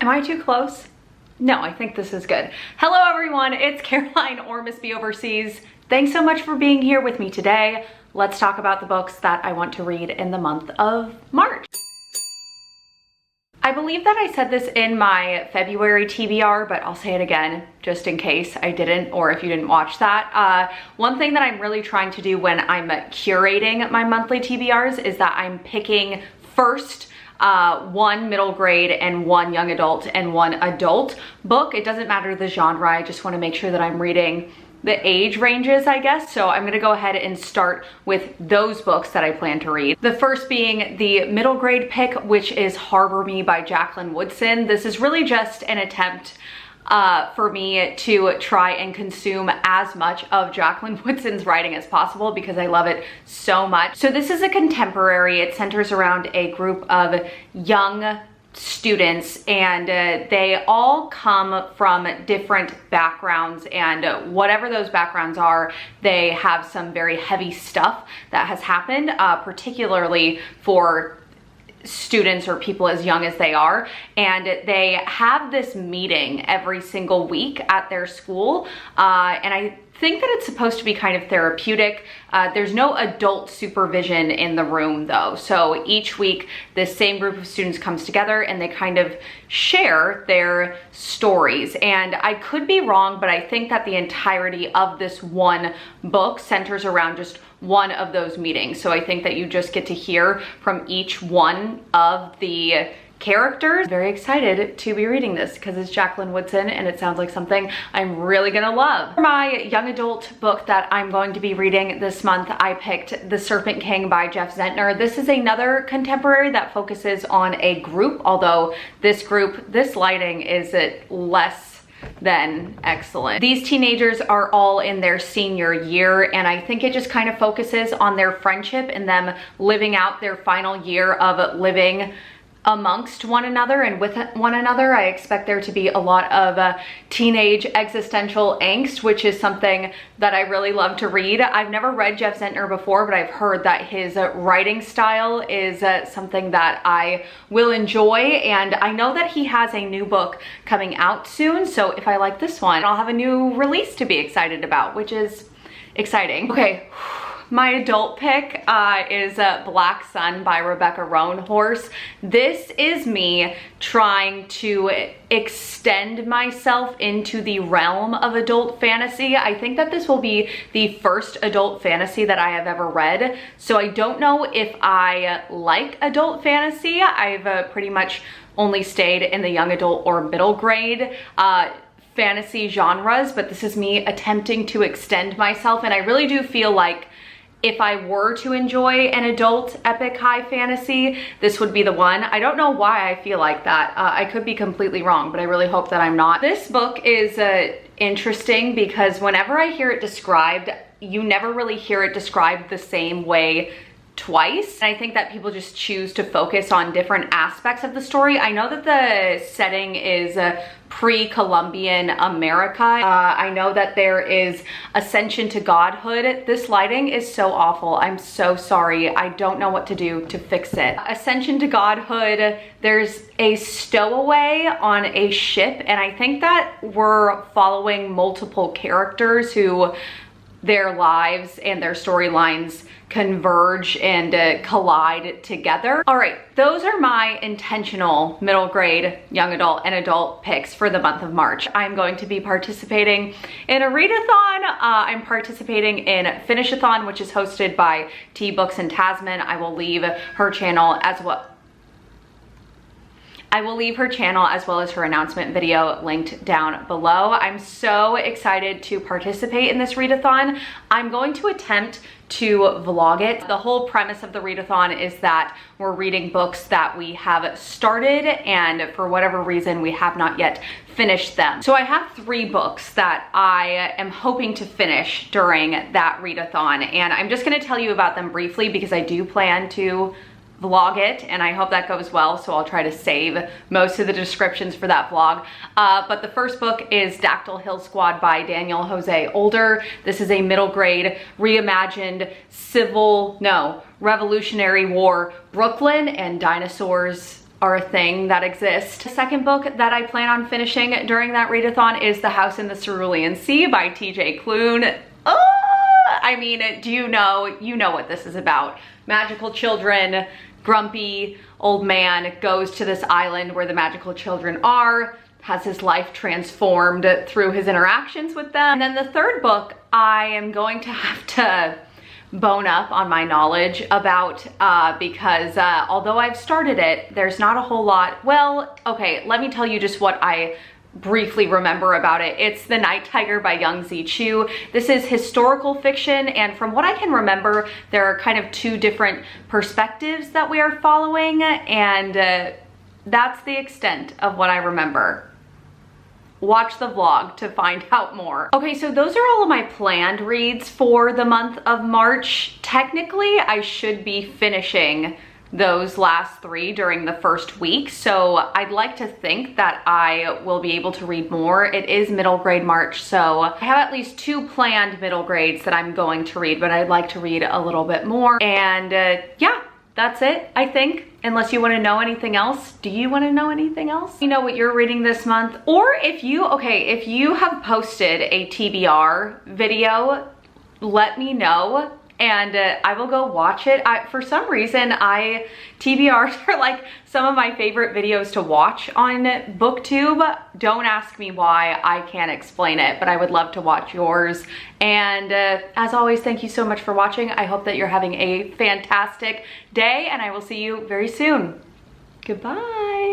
Am I too close? No, I think this is good. Hello everyone, it's Caroline or Miss B Overseas. Thanks so much for being here with me today. Let's talk about the books that I want to read in the month of March. I believe that I said this in my February TBR, but I'll say it again just in case I didn't, or if you didn't watch that. One thing that I'm really trying to do when I'm curating my monthly TBRs is that I'm picking first one middle grade and one young adult and one adult book. It doesn't matter the genre, I just want to make sure that I'm reading the age ranges, I guess. So I'm gonna go ahead and start with those books that I plan to read. The first being the middle grade pick, which is Harbor Me by Jacqueline Woodson. This is really just an attempt for me to try and consume as much of Jacqueline Woodson's writing as possible because I love it so much. So this is a contemporary. It centers around a group of young students, and they all come from different backgrounds, and whatever those backgrounds are, they have some very heavy stuff that has happened, particularly for students or people as young as they are, and they have this meeting every single week at their school, and I think that it's supposed to be kind of therapeutic. There's no adult supervision in the room though. So each week, this same group of students comes together and they kind of share their stories. And I could be wrong, but I think that the entirety of this one book centers around just one of those meetings. So I think that you just get to hear from each one of the characters. Very excited to be reading this because it's Jacqueline Woodson and it sounds like something I'm really gonna love. For my young adult book that I'm going to be reading this month, I picked The Serpent King by Jeff Zentner. This is another contemporary that focuses on a group, although this lighting is less than excellent. These teenagers are all in their senior year, and I think it just kind of focuses on their friendship and them living out their final year of living amongst one another and with one another. I expect there to be a lot of teenage existential angst, which is something that I really love to read. I've never read Jeff Zentner before, but I've heard that his writing style is something that I will enjoy, and I know that he has a new book coming out soon, so if I like this one, I'll have a new release to be excited about, which is exciting. Okay. My adult pick is Black Sun by Rebecca Roanhorse. This is me trying to extend myself into the realm of adult fantasy. I think that this will be the first adult fantasy that I have ever read, so I don't know if I like adult fantasy. I've pretty much only stayed in the young adult or middle grade fantasy genres, but this is me attempting to extend myself, and I really do feel like if I were to enjoy an adult epic high fantasy, this would be the one. I don't know why I feel like that. I could be completely wrong, but I really hope that I'm not. This book is interesting because whenever I hear it described, you never really hear it described the same way twice. And I think that people just choose to focus on different aspects of the story. I know that the setting is pre-Columbian America. I know that there is ascension to godhood. This lighting is so awful. I'm so sorry. I don't know what to do to fix it. Ascension to godhood, there's a stowaway on a ship, and I think that we're following multiple characters who their lives and their storylines converge and collide together. All right, those are my intentional middle grade, young adult, and adult picks for the month of March. I'm going to be participating in a readathon. I'm participating in FinishAthon, which is hosted by T Books and Tasman. I will leave her channel as well. I will leave her channel as well as her announcement video linked down below. I'm so excited to participate in this readathon. I'm going to attempt to vlog it. The whole premise of the readathon is that we're reading books that we have started and for whatever reason we have not yet finished them. So I have 3 books that I am hoping to finish during that readathon, and I'm just going to tell you about them briefly because I do plan to vlog it and I hope that goes well, so I'll try to save most of the descriptions for that vlog. But the first book is Dactyl Hill Squad by Daniel Jose Older. This is a middle grade reimagined Revolutionary War Brooklyn and dinosaurs are a thing that exist. The second book that I plan on finishing during that readathon is The House in the Cerulean Sea by TJ Klune. I mean, do you know what this is about. Magical children, grumpy old man goes to this island where the magical children are, has his life transformed through his interactions with them. And then the third book, I am going to have to bone up on my knowledge about because although I've started it, there's not a whole lot. Well, okay, let me tell you just what I briefly remember about it. It's The Night Tiger by Young Z Chu. This is historical fiction, and from what I can remember, there are kind of two different perspectives that we are following, and that's the extent of what I remember. Watch the vlog to find out more. Okay, so those are all of my planned reads for the month of March. Technically, I should be finishing those last 3 during the first week, so I'd like to think that I will be able to read more. It is middle grade March, so I have at least 2 planned middle grades that I'm going to read, but I'd like to read a little bit more. And yeah, that's it, I think. Unless you want to know anything else. Do you want to know anything else? You know what you're reading this month? Or if you have posted a TBR video, let me know and I will go watch it. For some reason, TBRs are like some of my favorite videos to watch on Booktube. Don't ask me why, I can't explain it, but I would love to watch yours. And as always, thank you so much for watching. I hope that you're having a fantastic day, and I will see you very soon. Goodbye.